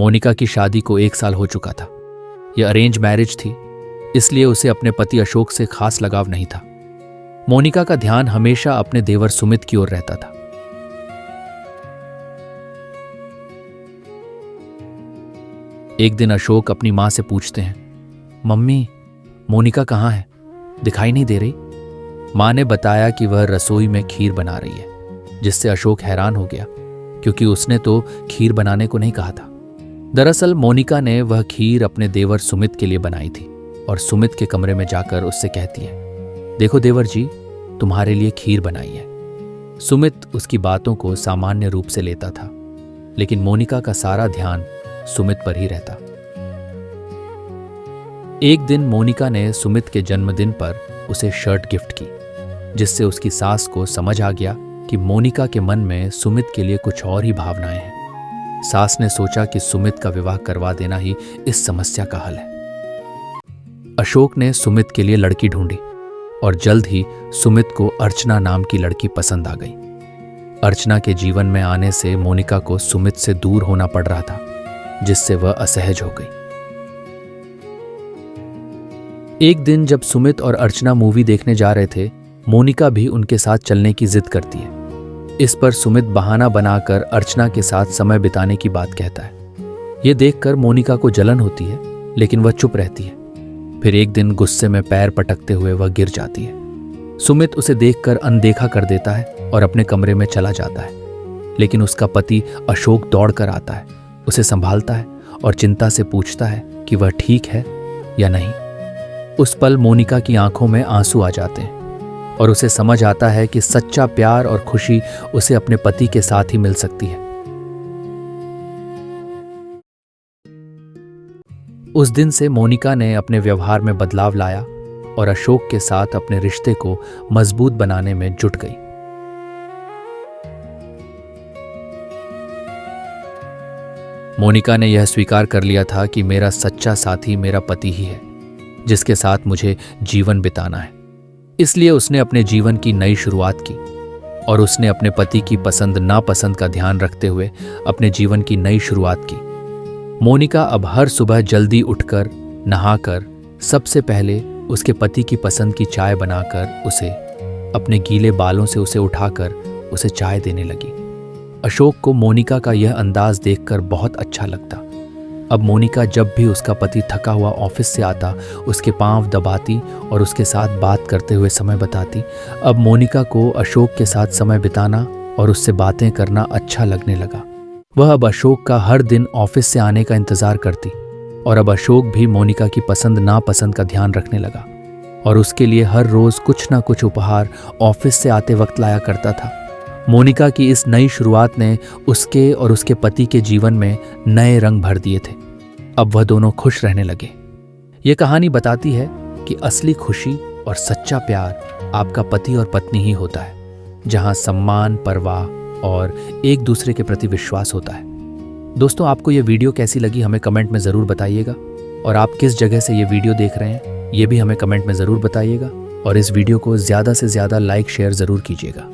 मोनिका की शादी को 1 साल हो चुका था। यह अरेंज मैरिज थी, इसलिए उसे अपने पति अशोक से खास लगाव नहीं था। मोनिका का ध्यान हमेशा अपने देवर सुमित की ओर रहता था। एक दिन अशोक अपनी मां से पूछते हैं, मम्मी, मोनिका कहाँ है? दिखाई नहीं दे रही। मां ने बताया कि वह रसोई में खीर बना रही है, जिससे अशोक हैरान हो गया क्योंकि उसने तो खीर बनाने को नहीं कहा था। दरअसल मोनिका ने वह खीर अपने देवर सुमित के लिए बनाई थी और सुमित के कमरे में जाकर उससे कहती है, देखो देवर जी, तुम्हारे लिए खीर बनाई है। सुमित उसकी बातों को सामान्य रूप से लेता था, लेकिन मोनिका का सारा ध्यान सुमित पर ही रहता। एक दिन मोनिका ने सुमित के जन्मदिन पर उसे शर्ट गिफ्ट की, जिससे उसकी सास को समझ आ गया कि मोनिका के मन में सुमित के लिए कुछ और ही भावनाएं हैं। सास ने सोचा कि सुमित का विवाह करवा देना ही इस समस्या का हल है। अशोक ने सुमित के लिए लड़की ढूंढी और जल्द ही सुमित को अर्चना नाम की लड़की पसंद आ गई। अर्चना के जीवन में आने से मोनिका को सुमित से दूर होना पड़ रहा था, जिससे वह असहज हो गई। एक दिन जब सुमित और अर्चना मूवी देखने जा रहे थे, मोनिका भी उनके साथ चलने की जिद करती है। इस पर सुमित बहाना बनाकर अर्चना के साथ समय बिताने की बात कहता है। यह देखकर मोनिका को जलन होती है, लेकिन वह चुप रहती है। फिर एक दिन गुस्से में पैर पटकते हुए वह गिर जाती है। सुमित उसे देखकर अनदेखा कर देता है और अपने कमरे में चला जाता है, लेकिन उसका पति अशोक दौड़कर आता है, उसे संभालता है और चिंता से पूछता है कि वह ठीक है या नहीं। उस पल मोनिका की आंखों में आंसू आ जाते हैं और उसे समझ आता है कि सच्चा प्यार और खुशी उसे अपने पति के साथ ही मिल सकती है। उस दिन से मोनिका ने अपने व्यवहार में बदलाव लाया और अशोक के साथ अपने रिश्ते को मजबूत बनाने में जुट गई। मोनिका ने यह स्वीकार कर लिया था कि मेरा सच्चा साथी मेरा पति ही है, जिसके साथ मुझे जीवन बिताना है। इसलिए उसने अपने जीवन की नई शुरुआत की और उसने अपने पति की पसंद नापसंद का ध्यान रखते हुए अपने जीवन की नई शुरुआत की। मोनिका अब हर सुबह जल्दी उठकर नहाकर सबसे पहले उसके पति की पसंद की चाय बनाकर उसे अपने गीले बालों से उसे उठाकर उसे चाय देने लगी। अशोक को मोनिका का यह अंदाज देखकर बहुत अच्छा लगता। अब मोनिका जब भी उसका पति थका हुआ ऑफिस से आता, उसके पांव दबाती और उसके साथ बात करते हुए समय बताती। अब मोनिका को अशोक के साथ समय बिताना और उससे बातें करना अच्छा लगने लगा। वह अब अशोक का हर दिन ऑफिस से आने का इंतजार करती और अब अशोक भी मोनिका की पसंद नापसंद का ध्यान रखने लगा और उसके लिए हर रोज कुछ ना कुछ उपहार ऑफिस से आते वक्त लाया करता था। मोनिका की इस नई शुरुआत ने उसके और उसके पति के जीवन में नए रंग भर दिए थे। अब वह दोनों खुश रहने लगे। ये कहानी बताती है कि असली खुशी और सच्चा प्यार आपका पति और पत्नी ही होता है, जहां सम्मान, परवाह और एक दूसरे के प्रति विश्वास होता है। दोस्तों, आपको ये वीडियो कैसी लगी हमें कमेंट में ज़रूर बताइएगा और आप किस जगह से ये वीडियो देख रहे हैं ये भी हमें कमेंट में ज़रूर बताइएगा और इस वीडियो को ज़्यादा से ज़्यादा लाइक शेयर ज़रूर कीजिएगा।